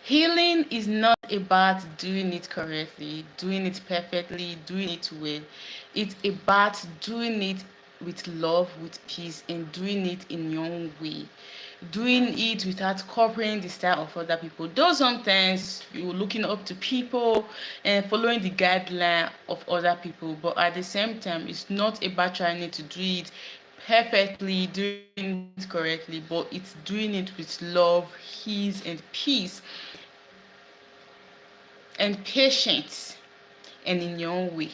Healing is not about doing it correctly, doing it perfectly, doing it well. It's about doing it with love, with peace, and doing it in your own way. Doing it without copying the style of other people. Though sometimes you're looking up to people and following the guideline of other people, but at the same time, it's not about trying to do it perfectly, doing it correctly, but it's doing it with love, ease, and peace and patience and in your own way.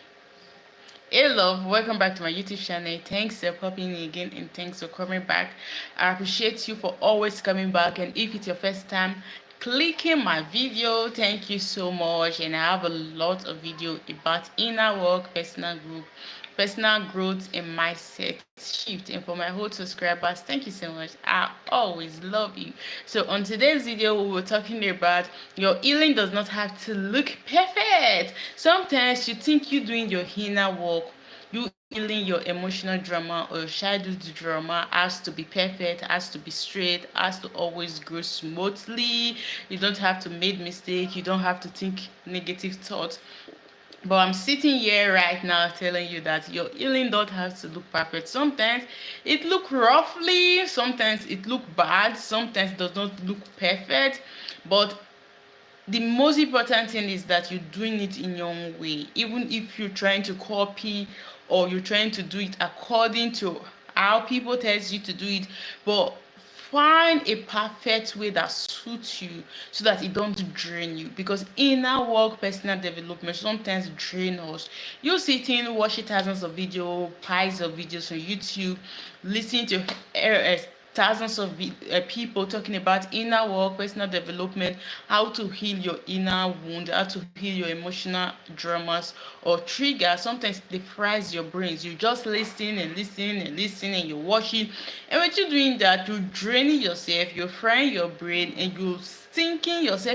Hey love, welcome back to my YouTube channel. Thanks for popping in again and thanks for coming back. I appreciate you for always coming back, and if it's your first time clicking my video, thank you so much. And I have a lot of video about inner work, personal growth and mindset shift. And for my whole subscribers, thank you so much. I always love you. So on today's video, we were talking about your healing does not have to look perfect. Sometimes you think you're doing your inner work, you healing your emotional drama or your childhood drama has to be perfect, has to be straight, has to always go smoothly. You don't have to make mistake, you don't have to think negative thoughts. But I'm sitting here right now telling you that your healing don't have to look perfect. Sometimes it look roughly, sometimes it look bad, sometimes it does not look perfect. But the most important thing is that you're doing it in your own way. Even if you're trying to copy or you're trying to do it according to how people tell you to do it, but find a perfect way that suits you so that it don't drain you, because inner work, personal development sometimes drain us. You sitting watching thousands of video, piles of videos on YouTube, listening to thousands of people talking about inner work, personal development, how to heal your inner wound, how to heal your emotional dramas or triggers. Sometimes they fries your brains. You just listen and listen and listen and you're watching. And when you're doing that, you're draining yourself, you're frying your brain, and you're sinking yourself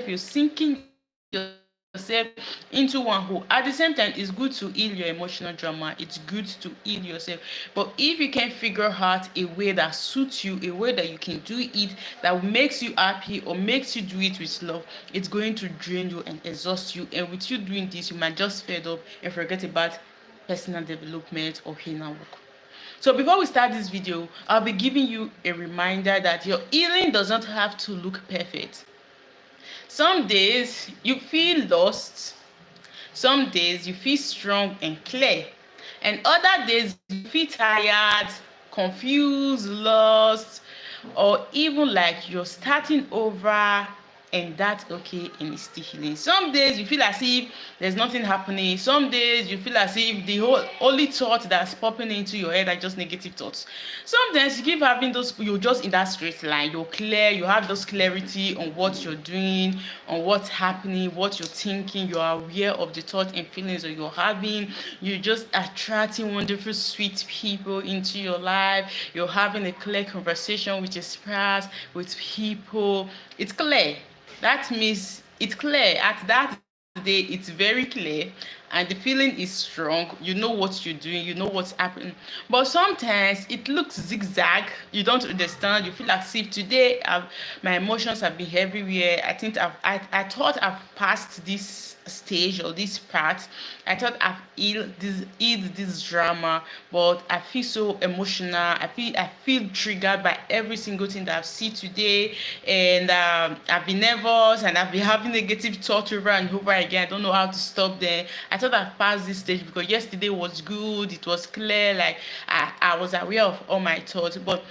into one hole. At the same time, it's good to heal your emotional drama, it's good to heal yourself. But if you can figure out a way that suits you, a way that you can do it that makes you happy or makes you do it with love, it's going to drain you and exhaust you. And with you doing this, you might just fed up and forget about personal development or inner work. So before we start this video, I'll be giving you a reminder that your healing does not have to look perfect. Some days you feel lost, some days you feel strong and clear, and other days you feel tired, confused, lost, or even like you're starting over, and that's okay and it's still healing. Some days you feel as if there's nothing happening. Some days you feel as if the whole only thought that's popping into your head are just negative thoughts. Sometimes you keep having those, you're just in that straight line, you're clear, you have those clarity on what you're doing, on what's happening, what you're thinking, you're aware of the thoughts and feelings that you're having, you're just attracting wonderful sweet people into your life, you're having a clear conversation with your spouse, with people. It's clear. That means it's clear. At that day, it's very clear, and the feeling is strong. You know what you're doing, you know what's happening. But sometimes it looks zigzag. You don't understand. You feel as if today my emotions have been everywhere. I think I thought I've passed this stage or this part. I thought I've healed this drama, but I feel so emotional. I feel triggered by every single thing that I've seen today, and I've been nervous and I've been having negative thoughts over and over again. I don't know how to stop them. I thought I've passed this stage because yesterday was good. It was clear. Like I was aware of all my thoughts. But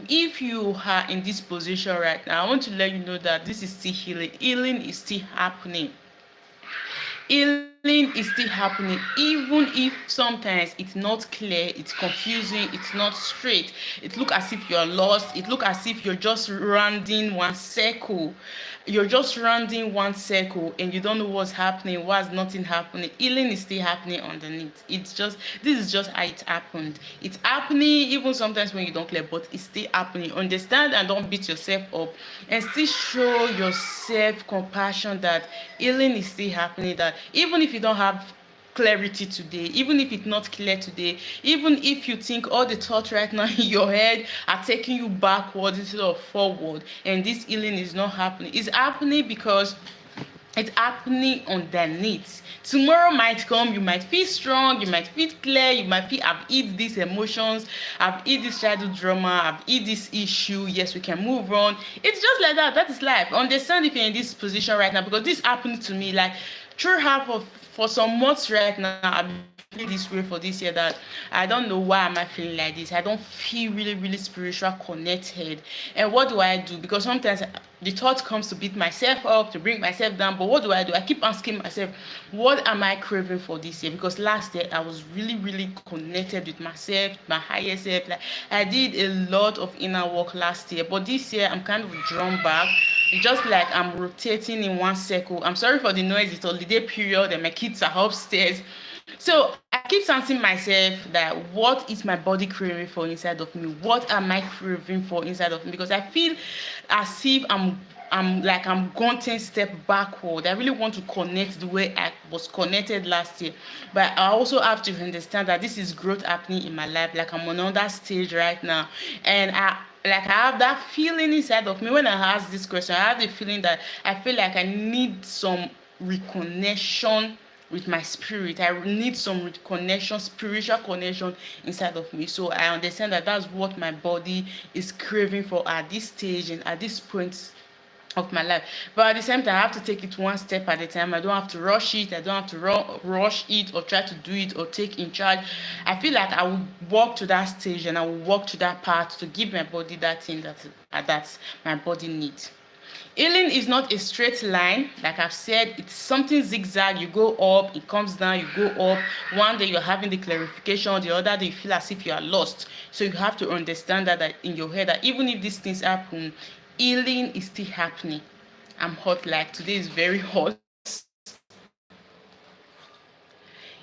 if you are in this position right now, I want to let you know that this is still healing. Healing is still happening. Healing is still happening, even if sometimes it's not clear, it's confusing, it's not straight. It look as if you're lost. It look as if you're just rounding one circle. You're just rounding one circle and you don't know what's happening, what's nothing happening. Healing is still happening underneath. It's just, this is just how it happened. It's happening even sometimes when you don't clear, but it's still happening. Understand and don't beat yourself up, and still show yourself compassion that healing is still happening. That even if you don't have clarity today, even if it's not clear today, even if you think all the thoughts right now in your head are taking you backwards instead of forward, and this healing is not happening, it's happening because It's happening underneath. Tomorrow might come, you might feel strong, you might feel clear, you might feel I've hid these emotions, I've hid this childhood drama, I've hid this issue. Yes, we can move on. It's just like that. That is life. Understand if you're in this position right now, because this happened to me like through half of for some months right now. I've been feeling this way for this year, that I don't know why am I feeling like this. I don't feel really spiritual connected. And what do I do? Because sometimes the thought comes to beat myself up, to bring myself down. But what do? I keep asking myself, what am I craving for this year? Because last year I was really connected with myself, my higher self. Like I did a lot of inner work last year, but this year I'm kind of drawn back. It's just like I'm rotating in one circle. I'm sorry for the noise. It's holiday period and my kids are upstairs. So I keep asking myself that what is my body craving for inside of me? What am I craving for inside of me? Because I feel as if I'm going 10 step backward. I really want to connect the way I was connected last year. But I also have to understand that this is growth happening in my life. Like I'm on another stage right now. And I have that feeling inside of me when I ask this question. I have the feeling that I feel like I need some reconnection with my spirit. I need some connection, spiritual connection inside of me. So I understand that that's what my body is craving for at this stage and at this point of my life. But at the same time, I have to take it one step at a time. I don't have to rush it. I don't have to rush it or try to do it or take in charge. I feel like I will walk to that stage and I will walk to that path to give my body that thing that my body needs. Healing is not a straight line. Like I've said, it's something zigzag. You go up, it comes down, you go up. One day you're having the clarification, the other day you feel as if you are lost. So you have to understand that in your head, that even if these things happen, healing is still happening. I'm hot, like today is very hot.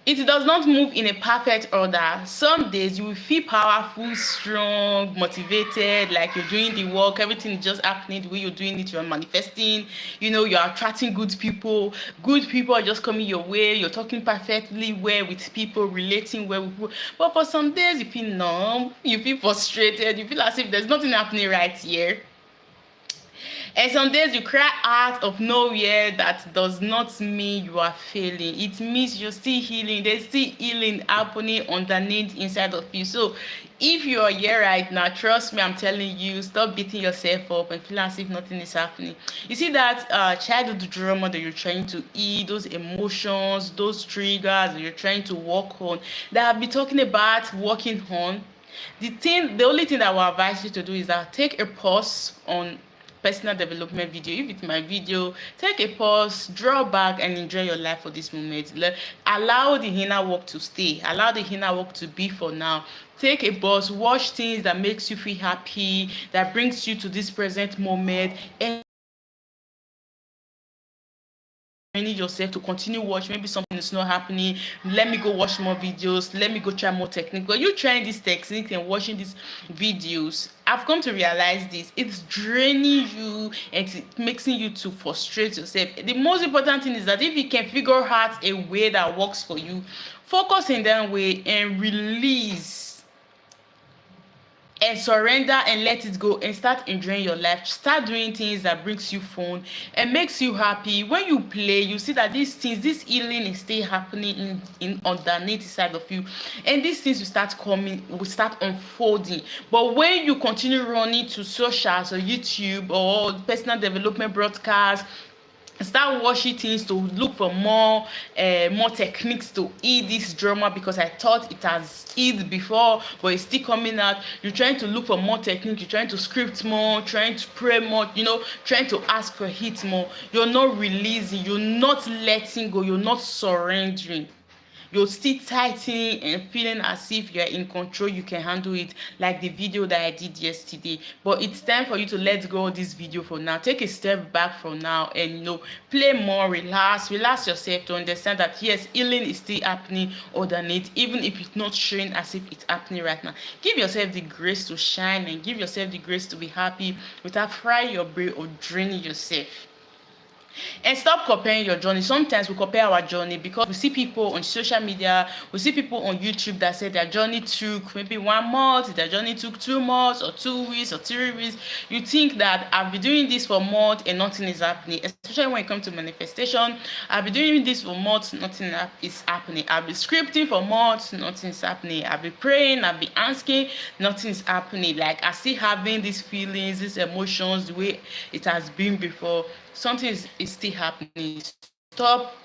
It does not move in a perfect order. Some days you will feel powerful, strong, motivated, like you're doing the work, everything is just happening the way you're doing it, you're manifesting, you're attracting good people. Good people are just coming your way, you're talking perfectly well with people, relating well with people. But for some days you feel numb, you feel frustrated, you feel as if there's nothing happening right here. And some days you cry out of nowhere. That does not mean you are failing. It means you're still healing. There's still healing happening underneath inside of you. So if you are here right now, trust me, I'm telling you, stop beating yourself up and feel as if nothing is happening. You see that childhood drama that you're trying to eat, those emotions, those triggers that you're trying to work on, that I've been talking about working on. The only thing that I will advise you to do is that take a pause on personal development video. If it's my video, take a pause, draw back and enjoy your life for this moment. Allow the inner work to stay, allow the inner work to be for now. Take a pause, watch things that makes you feel happy, that brings you to this present moment, and you need yourself to continue watch. Maybe something is not happening, let me go watch more videos, let me go try more technique. But you trying this technique and watching these videos, I've come to realize this, it's draining you and it's making you to frustrate yourself. The most important thing is that if you can figure out a way that works for you, focus in that way and release and surrender and let it go and start enjoying your life. Start doing things that brings you fun and makes you happy. When you play, you see that these things, this healing is still happening in underneath side of you, and these things will start coming, will start unfolding. But when you continue running to socials or YouTube or personal development broadcasts, start watching things to look for more techniques to eat this drama, because I thought it has eat before but it's still coming out. You're trying to look for more technique, you're trying to script more, trying to pray more, trying to ask for hit more. You're not releasing, you're not letting go, you're not surrendering. You're still tightening and feeling as if you're in control, you can handle it, like the video that I did yesterday. But it's time for you to let go of this video for now. Take a step back from now and play more, relax yourself to understand that yes, healing is still happening underneath, even if it's not showing as if it's happening right now. Give yourself the grace to shine and give yourself the grace to be happy without frying your brain or draining yourself. And stop comparing your journey. Sometimes we compare our journey because we see people on social media, we see people on YouTube that say their journey took maybe 1 month, their journey took 2 months or 2 weeks or 3 weeks. You think that I've been doing this for months and nothing is happening, especially when it comes to manifestation. I've been doing this for months, nothing is happening. I've been scripting for months, nothing is happening. I've been praying, I've been asking, nothing is happening. Like I still having these feelings, these emotions the way it has been before. Something is still happening. Stop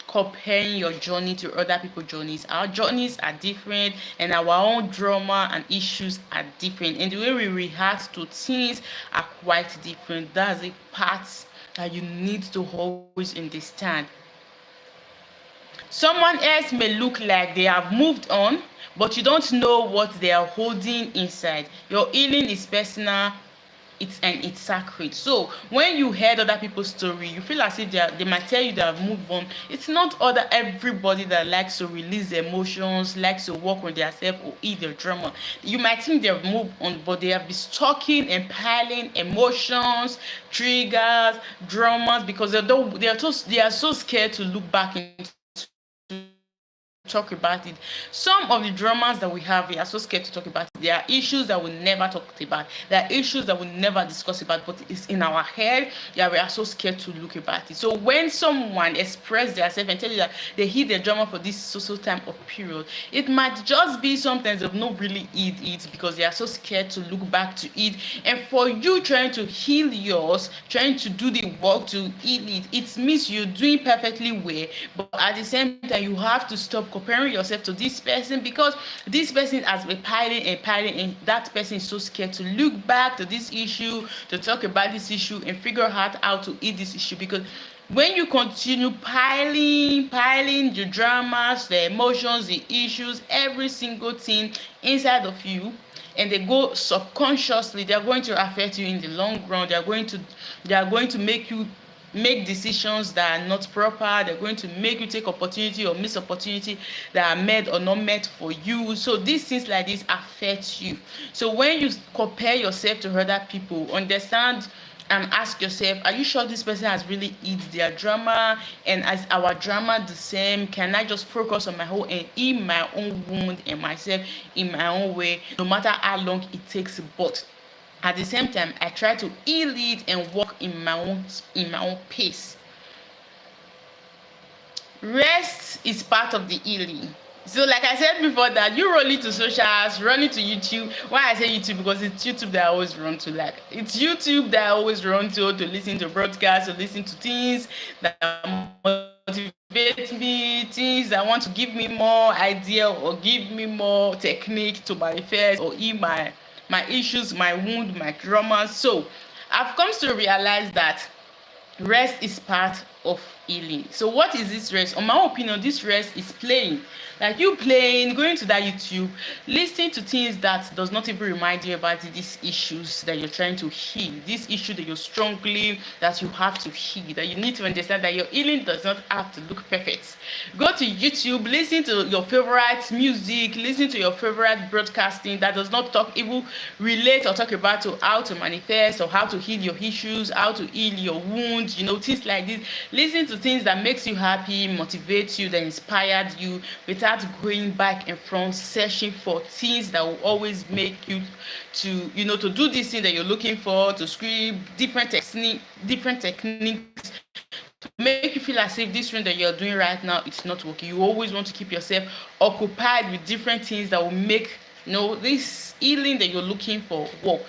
comparing your journey to other people's journeys. Our journeys are different, and our own drama and issues are different, and the way we react to things are quite different. That's a part that you need to always understand. Someone else may look like they have moved on, but you don't know what they are holding inside. Your healing is personal, it's sacred. So when you heard other people's story, you feel as if they might tell you they have moved on. It's not everybody that likes to release their emotions, likes to work on themselves or eat their drama. You might think they have moved on, but they have been stocking and piling emotions, triggers, dramas, because they are so scared to look back into talk about it. Some of the dramas that we have, we are so scared to talk about it. There are issues that we never talked about. There are issues that we never discuss about, but it's in our head. Yeah, we are so scared to look about it. So when someone express themselves and tell you that they hid their drama for this so time of period, it might just be sometimes they've not really hid it because they are so scared to look back to it. And for you trying to heal yours, trying to do the work to heal it, it means you're doing perfectly well, but at the same time you have to stop comparing yourself to this person, because this person has been piling and that person is so scared to look back to this issue, to talk about this issue and figure out how to eat this issue. Because when you continue piling the dramas, the emotions, the issues, every single thing inside of you, and they go subconsciously, they are going to affect you in the long run. They are going to make you make decisions that are not proper. They're going to make you take opportunity or miss opportunity that are made or not meant for you. So these things like this affect you. So when you compare yourself to other people, understand and ask yourself, are you sure this person has really eat their drama, and as our drama the same? Can I just focus on my whole and heal my own wound and myself in my own way, no matter how long it takes? But at the same time, I try to heal it and walk in my own pace. Rest is part of the healing. So like I said before, that you rolling to socials, running to YouTube. Why I say YouTube? Because it's YouTube that I always run to. Like it's YouTube that I always run to listen to broadcasts, to listen to things that motivate me, things that want to give me more idea or give me more technique to manifest or heal my issues, my wound, my trauma. So I've come to realize that rest is part of healing. So what is this rest? On my opinion, this rest is playing. Like you playing, going to that YouTube, listening to things that does not even remind you about these issues that you're trying to heal, this issue that you're struggling, that you have to heal, that you need to understand that your healing does not have to look perfect. Go to YouTube, listen to your favorite music, listen to your favorite broadcasting that does not talk even relate or talk about to how to manifest or how to heal your issues, how to heal your wounds, things like this. Listen to things that makes you happy, motivates you, that inspired you, without going back and front searching for things that will always make you to to do this thing that you're looking for, to script different techniques to make you feel as if this thing that you're doing right now it's not working. You always want to keep yourself occupied with different things that will make this healing that you're looking for work.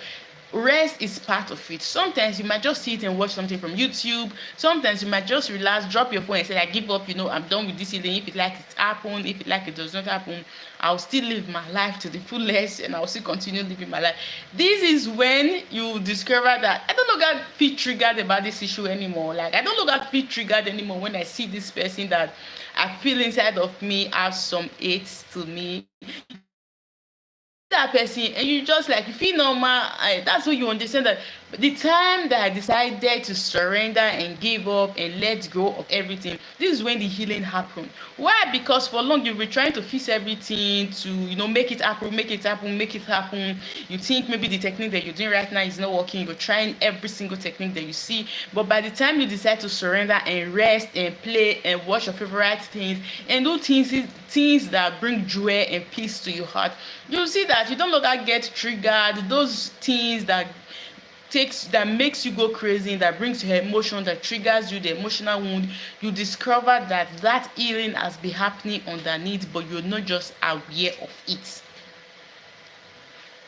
Rest is part of it. Sometimes you might just sit and watch something from YouTube. Sometimes you might just relax, drop your phone and say, I give up, I'm done with this healing. If it like it happen, if it like it does not happen, I'll still live my life to the fullest and I'll still continue living my life. This is when you discover that I don't look at feel triggered about this issue anymore. Like I don't look at feel triggered anymore when I see this person that I feel inside of me have some hate to me. that person and you just like you feel normal. That's when you understand that the time that I decided to surrender and give up and let go of everything, this is when the healing happened. Why? Because for long you've been trying to fix everything to make it happen, make it happen, make it happen. You think maybe the technique that you're doing right now is not working. You're trying every single technique that you see, but by the time you decide to surrender and rest and play and watch your favorite things and do things that bring joy and peace to your heart, you see that you don't longer get triggered. Those things that makes you go crazy, that brings your emotion, that triggers you, the emotional wound, you discover that that healing has been happening underneath, but you're not just aware of it.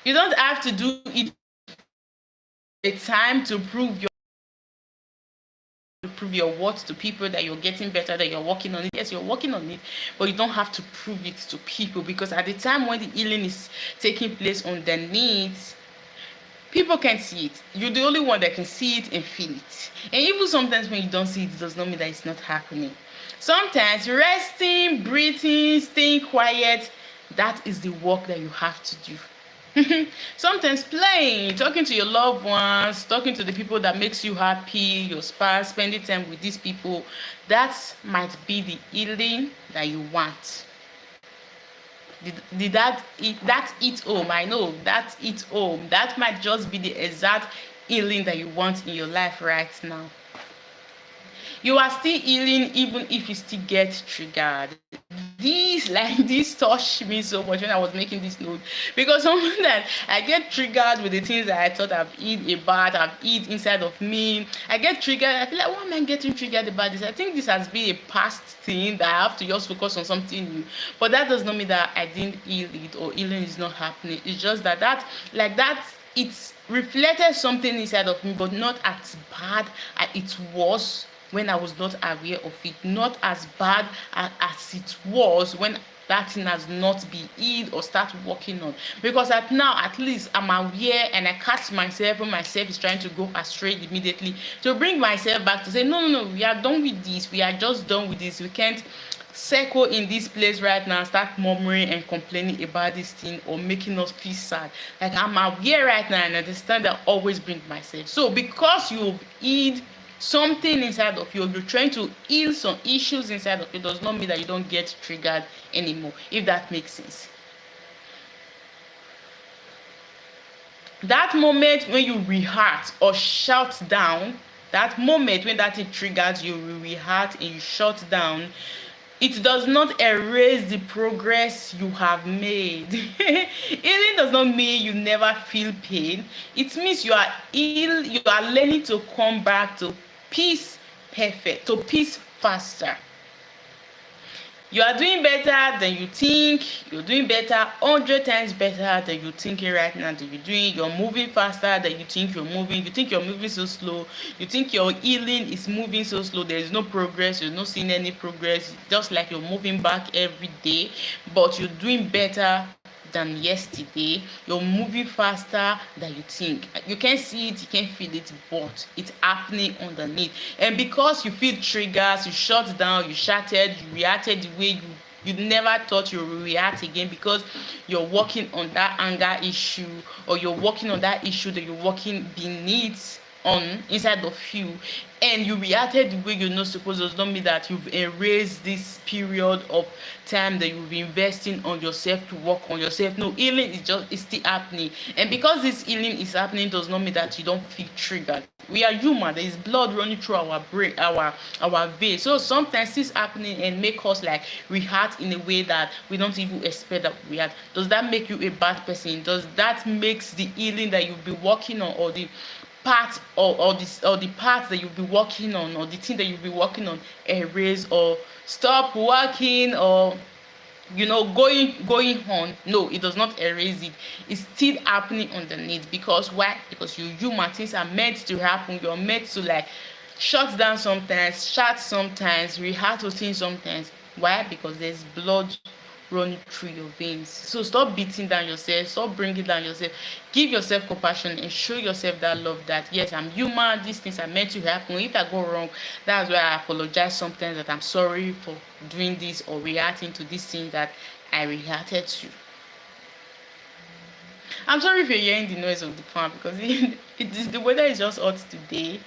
You don't have to do it a time to prove your worth to people, that you're getting better, that you're working on it. Yes, you're working on it, but you don't have to prove it to people, because at the time when the healing is taking place underneath, people can't see it. You're the only one that can see it and feel it. And even sometimes when you don't see it, it does not mean that it's not happening. Sometimes resting, breathing, staying quiet, that is the work that you have to do. Sometimes playing, talking to your loved ones, talking to the people that makes you happy, your spouse, spending time with these people, that might be the healing that you want. Did that hit home? I know that hit home. That might just be the exact healing that you want in your life right now. You are still healing even if you still get triggered. This touched me so much when I was making this note, because sometimes I get triggered with the things that I thought I've hid inside of me. I get triggered. I feel like, why am I getting triggered about this? I think this has been a past thing that I have to just focus on something new. But that does not mean that I didn't heal it or healing is not happening. It's just that it's reflected something inside of me, but not as bad as it was when I was not aware of it, not as bad as it was when that thing has not been healed or start working on. Because at least I'm aware and I catch myself when myself is trying to go astray immediately, to bring myself back to say, no, we are done with this. We are just done with this. We can't circle in this place right now, start murmuring and complaining about this thing or making us feel sad. Like, I'm aware right now and understand that I always bring myself. So because you've healed something inside of you, you're trying to heal some issues inside of you, does not mean that you don't get triggered anymore, if that makes sense. That moment when you react or shout down, that moment when that thing triggers you, you react and you shut down, it does not erase the progress you have made. Healing does not mean you never feel pain. It means you are learning to come back to peace to peace faster. You are doing better than you think. You're doing better 100 times better than you're thinking right now that you're doing. You're moving faster than you think you're moving. You think you're moving so slow. You think your healing is moving so slow. There is no progress. You're not seeing any progress. Just like you're moving back every day. But you're doing better than yesterday. You're moving faster than you think. You can't see it, you can't feel it, but it's happening underneath. And because you feel triggers, you shut down, you shattered, you reacted the way you never thought you would react again, because you're working on that anger issue, or you're working on that issue that you're working beneath on inside of you, and you reacted the way you're not supposed to. Does not mean that you've erased this period of time that you've been investing on yourself to work on yourself. No, healing is still happening, and because this healing is happening does not mean that you don't feel triggered. We are human. There is blood running through our brain, our veins. So sometimes this happening and make us like react in a way that we don't even expect that we react. Does that make you a bad person? Does that makes the healing that you'll be working on, or the part or the part that you'll be working on, or the thing that you'll be working on, erase or stop working, or going on? No, it does not erase it. It's still happening underneath. Because why? Because you're human. Things are meant to happen. You're meant to like shut down sometimes, shout sometimes, react to things sometimes. Why? Because there's blood running through your veins. So stop beating down yourself, stop bringing down yourself. Give yourself compassion and show yourself that love, that yes, I'm human, these things are meant to happen. If I go wrong, that's why I apologize sometimes, that I'm sorry for doing this or reacting to this thing that I reacted to. I'm sorry if you're hearing the noise of the fan because the weather is just hot today.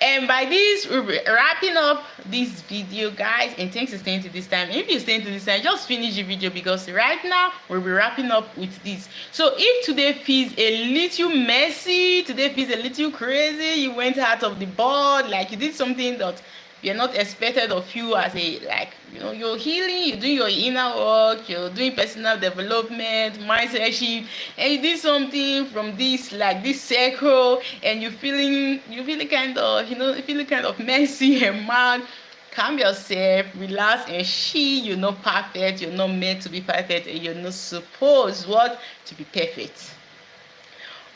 And by this, we'll be wrapping up this video, guys. And thanks for staying to this time. If you're staying to this time, just finish the video because right now we'll be wrapping up with this. So if today feels a little messy, today feels a little crazy, you went out of the board, like you did something that you're not expected of you as a, like, you're healing, you're doing your inner work, you're doing personal development, mindset shift, and you did something from this, like this circle, and you feeling kind of, feeling kind of messy and mad. Calm yourself, relax, and you're not perfect, you're not meant to be perfect, and you're not supposed what to be perfect.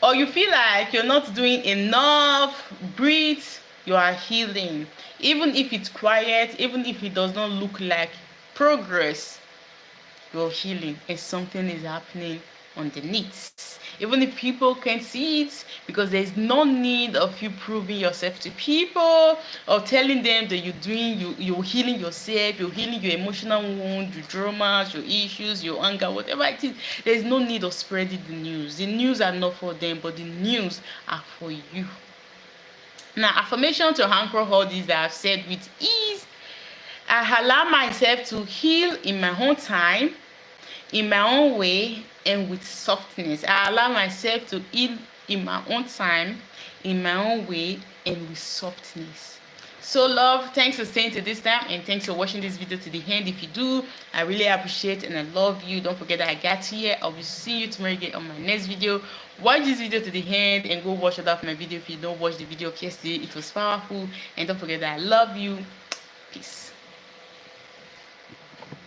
Or you feel like you're not doing enough, breathe, you are healing. Even if it's quiet, even if it does not look like progress, you're healing and something is happening underneath. Even if people can't see it, because there's no need of you proving yourself to people or telling them that you're healing yourself, you're healing your emotional wound, your traumas, your issues, your anger, whatever it is. There's no need of spreading the news. The news are not for them, but the news are for you. Now, affirmation to anchor all this that I've said with ease. I allow myself to heal in my own time, in my own way, and with softness. I allow myself to heal in my own time, in my own way, and with softness. So, love, thanks for staying to this time, and thanks for watching this video to the end. If you do, I really appreciate and I love you. Don't forget that I got here. I will see you tomorrow again on my next video. Watch this video to the end and go watch other of my video if you don't watch the video of yesterday. It was powerful. And don't forget that I love you. Peace.